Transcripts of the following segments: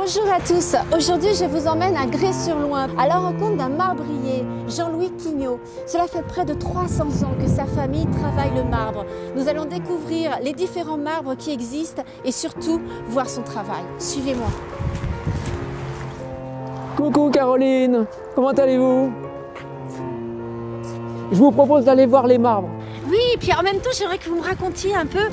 Bonjour à tous, aujourd'hui je vous emmène à Grès-sur-Loing à la rencontre d'un marbrier, Jean-Louis Quignot. Cela fait près de 300 ans que sa famille travaille le marbre. Nous allons découvrir les différents marbres qui existent et surtout voir son travail. Suivez-moi. Coucou Caroline, comment allez-vous? Je vous propose d'aller voir les marbres. Oui, et puis en même temps j'aimerais que vous me racontiez un peu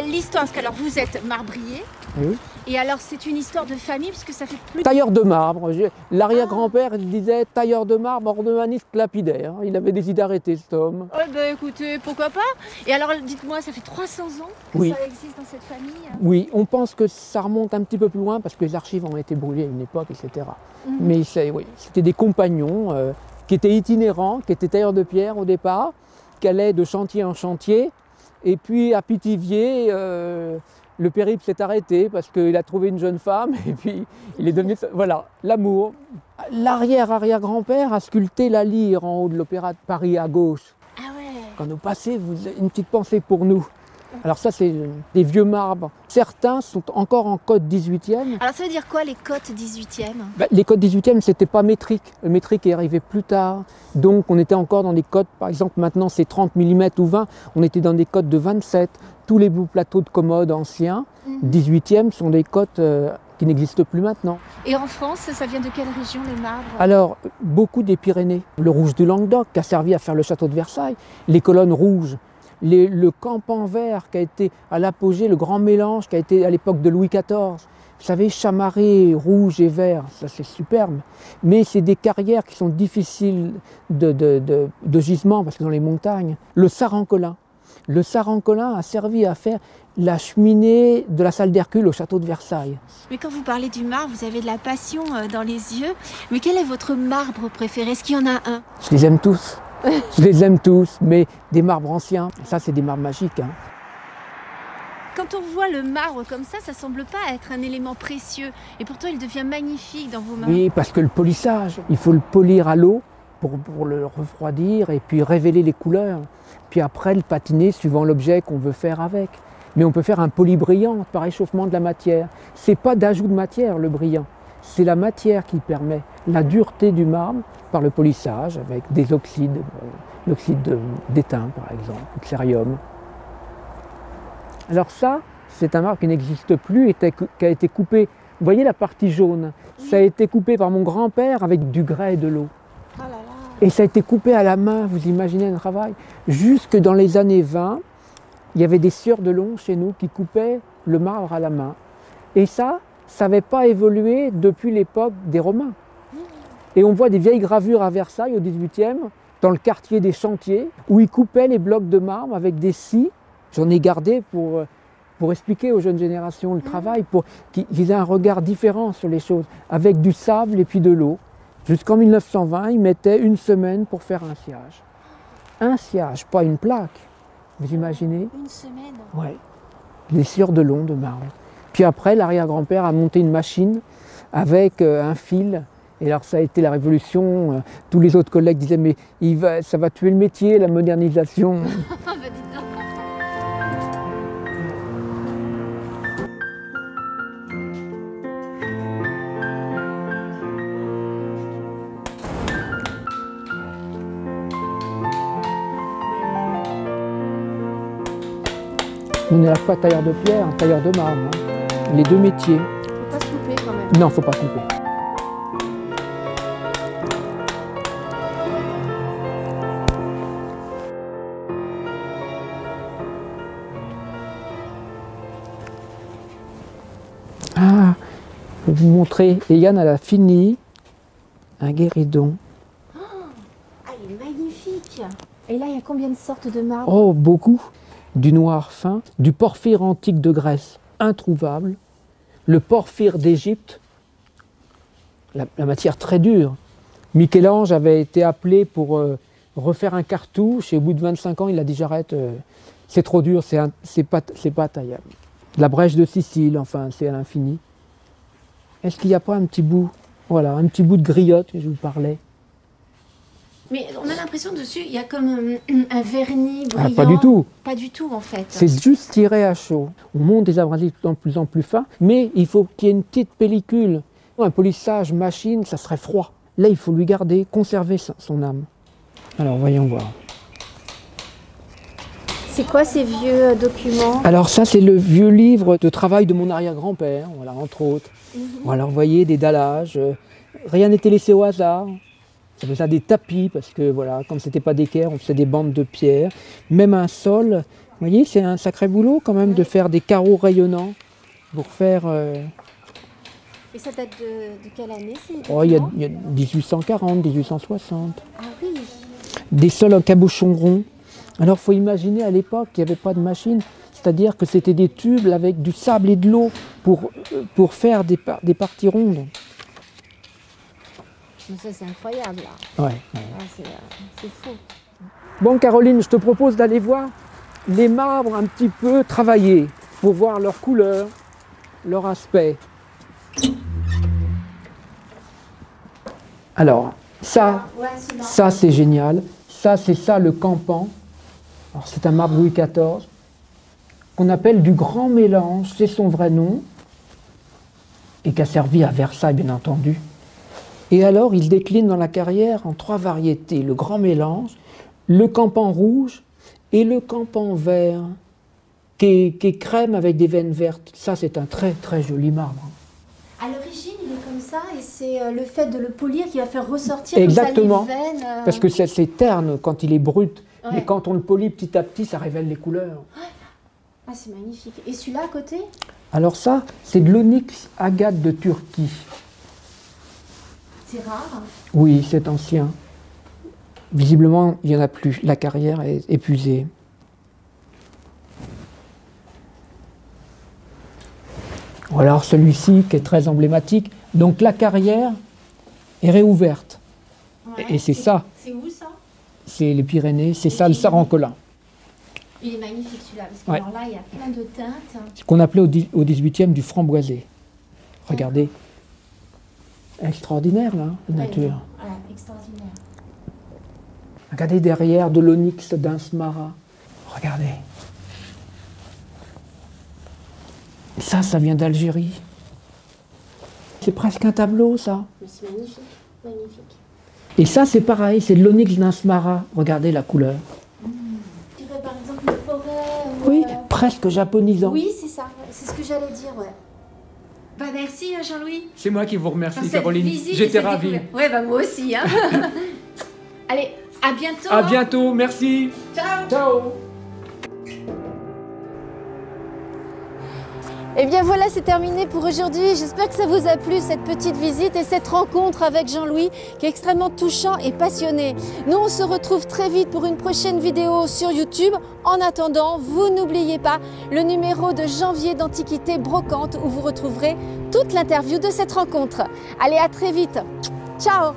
l'histoire, parce que alors vous êtes marbrier. Oui. Et alors c'est une histoire de famille puisque ça fait plus... Tailleur de marbre. L'arrière-grand-père disait tailleur de marbre, ornemaniste lapidaire. Il avait des idées arrêtées cet homme. Oh, ben écoutez, pourquoi pas. Et alors dites-moi, ça fait 300 ans que Oui. ça existe dans cette famille? Oui, on pense que ça remonte un petit peu plus loin parce que les archives ont été brûlées à une époque, etc. Mais oui, c'était des compagnons qui étaient itinérants, qui étaient tailleurs de pierre au départ, qui allaient de chantier en chantier. Et puis à Pithiviers, le périple s'est arrêté parce qu'il a trouvé une jeune femme et puis il est devenu... Voilà, l'amour. L'arrière-arrière-grand-père a sculpté la lyre en haut de l'Opéra de Paris à gauche. Ah ouais. Quand nous passez, vous avez une petite pensée pour nous. Alors ça, c'est des vieux marbres. Certains sont encore en code 18e. Alors ça veut dire quoi les cotes 18e? Les codes 18e, c'était pas métrique. Le métrique est arrivé plus tard. Donc on était encore dans des codes, par exemple maintenant c'est 30 mm ou 20, on était dans des codes de 27. Tous les bouts plateaux de commodes anciens, 18e, sont des cotes qui n'existent plus maintenant. Et en France, ça vient de quelle région les marbres? Alors, beaucoup des Pyrénées. Le rouge du Languedoc qui a servi à faire le château de Versailles, les colonnes rouges, le campan vert qui a été à l'apogée, le grand mélange qui a été à l'époque de Louis XIV. Vous savez, chamarré, rouge et vert, ça c'est superbe. Mais c'est des carrières qui sont difficiles de gisement parce que dans les montagnes. Le Sarancolin. Le Sarancolin a servi à faire la cheminée de la salle d'Hercule au château de Versailles. Mais quand vous parlez du marbre, vous avez de la passion dans les yeux. Mais quel est votre marbre préféré? Est-ce qu'il y en a un? Je les aime tous. Je les aime tous, mais des marbres anciens, ça c'est des marbres magiques. Hein. Quand on voit le marbre comme ça ne semble pas être un élément précieux. Et pourtant, il devient magnifique dans vos mains. Oui, parce que le polissage, il faut le polir à l'eau pour le refroidir et puis révéler les couleurs. Puis après, le patiner suivant l'objet qu'on veut faire avec. Mais on peut faire un poli brillant par échauffement de la matière. Ce n'est pas d'ajout de matière le brillant, c'est la matière qui permet la dureté du marbre par le polissage avec des oxydes, l'oxyde d'étain par exemple, ou de cérium. Alors ça, c'est un marbre qui n'existe plus et qui a été coupé. Vous voyez la partie jaune? Ça a été coupé par mon grand-père avec du grès et de l'eau. Oh là là. Et ça a été coupé à la main, vous imaginez un travail. Jusque dans les années 20, il y avait des sieurs de Long chez nous qui coupaient le marbre à la main. Et ça n'avait pas évolué depuis l'époque des Romains. Et on voit des vieilles gravures à Versailles au XVIIIe, dans le quartier des chantiers, où ils coupaient les blocs de marbre avec des scies. J'en ai gardé pour expliquer aux jeunes générations le travail, pour qu'ils aient un regard différent sur les choses, avec du sable et puis de l'eau. Jusqu'en 1920, ils mettaient une semaine pour faire un sciage. Un sciage, pas une plaque. Vous imaginez? Une semaine? Oui. Les sieurs de Long de marbre. Puis après, l'arrière-grand-père a monté une machine avec un fil. Et alors ça a été la révolution. Tous les autres collègues disaient mais ça va tuer le métier, la modernisation. On est à la fois tailleur de pierre, tailleur de marbre. Hein. Les deux métiers. Faut pas se couper quand même. Non, faut pas couper. Ah, je vais vous montrer. Et Yann, elle a fini un guéridon. Ah, il est magnifique. Et là, il y a combien de sortes de marbre? Oh, beaucoup. Du noir fin, du porphyre antique de Grèce, introuvable, le porphyre d'Égypte, la matière très dure. Michel-Ange avait été appelé pour refaire un cartouche et au bout de 25 ans, il a dit j'arrête, c'est trop dur, c'est pas taillable. La brèche de Sicile, enfin, c'est à l'infini. Est-ce qu'il n'y a pas un petit bout, voilà, un petit bout de griotte que je vous parlais? Mais on a l'impression dessus, il y a comme un vernis brillant. Ah, pas du tout. Pas du tout en fait. C'est juste tiré à chaud. On monte des abrasifs de plus en plus fins, mais il faut qu'il y ait une petite pellicule. Un polissage machine, ça serait froid. Là, il faut lui garder, conserver son âme. Alors, voyons voir. C'est quoi ces vieux documents? Alors ça, c'est le vieux livre de travail de mon arrière-grand-père, voilà, entre autres. Voilà, vous voyez, des dallages. Rien n'était laissé au hasard. Ça faisait des tapis, parce que voilà, comme c'était pas d'équerre, on faisait des bandes de pierre. Même un sol, vous voyez, c'est un sacré boulot quand même de faire des carreaux rayonnants pour faire... Et ça date de quelle année ces Oh, il y a documents? 1840, 1860. Ah oui. Des sols en cabochon rond. Alors, il faut imaginer à l'époque qu'il n'y avait pas de machine, c'est-à-dire que c'était des tubes avec du sable et de l'eau pour faire des parties rondes. Mais ça, c'est incroyable là. Ouais. Ah, c'est fou. Bon, Caroline, je te propose d'aller voir les marbres un petit peu travaillés pour voir leur couleur, leur aspect. Alors, ça c'est génial. Ça, c'est ça le campan. Alors, c'est un marbre Louis XIV qu'on appelle du grand mélange, c'est son vrai nom, et qui a servi à Versailles, bien entendu. Et alors, il se décline dans la carrière en 3 variétés. Le grand mélange, le campan rouge et le campan vert, qui est crème avec des veines vertes. Ça, c'est un très, très joli marbre. À l'origine, il est comme ça et c'est le fait de le polir qui va faire ressortir Exactement, comme ça les veines. Parce que c'est terne quand il est brut. Ouais. Mais quand on le polit petit à petit, ça révèle les couleurs. Ah, c'est magnifique. Et celui-là à côté? Alors ça, c'est de l'onyx agate de Turquie. C'est rare. Oui, c'est ancien. Visiblement, il n'y en a plus. La carrière est épuisée. Ou alors celui-ci qui est très emblématique. Donc la carrière est réouverte. Ouais. Et c'est ça. C'est où ça? C'est les Pyrénées, c'est ça le Sarancolin. Il est magnifique celui-là, parce que Ouais. alors là, il y a plein de teintes. Ce qu'on appelait au 18e du framboisé. Regardez. Extraordinaire, là, la nature. Ouais, extraordinaire. Regardez derrière de l'onyx d'Insmara. Regardez. Ça vient d'Algérie. C'est presque un tableau, ça. Mais c'est magnifique, magnifique. Et ça, c'est pareil, c'est de l'onyx d'Insmara. Regardez la couleur. Tu dirais par exemple une forêt ou, Oui, presque japonisant. Oui, c'est ça, c'est ce que j'allais dire, ouais. Bah merci Jean-Louis. C'est moi qui vous remercie, Pour cette Caroline. visite et J'étais cette ravi. découverte. Ouais, bah moi aussi. Hein. Allez, à bientôt. À bientôt, merci. Ciao. Ciao. Eh bien voilà, c'est terminé pour aujourd'hui. J'espère que ça vous a plu, cette petite visite et cette rencontre avec Jean-Louis, qui est extrêmement touchant et passionné. Nous, on se retrouve très vite pour une prochaine vidéo sur YouTube. En attendant, vous n'oubliez pas le numéro de janvier d'Antiquité Brocante, où vous retrouverez toute l'interview de cette rencontre. Allez, à très vite. Ciao.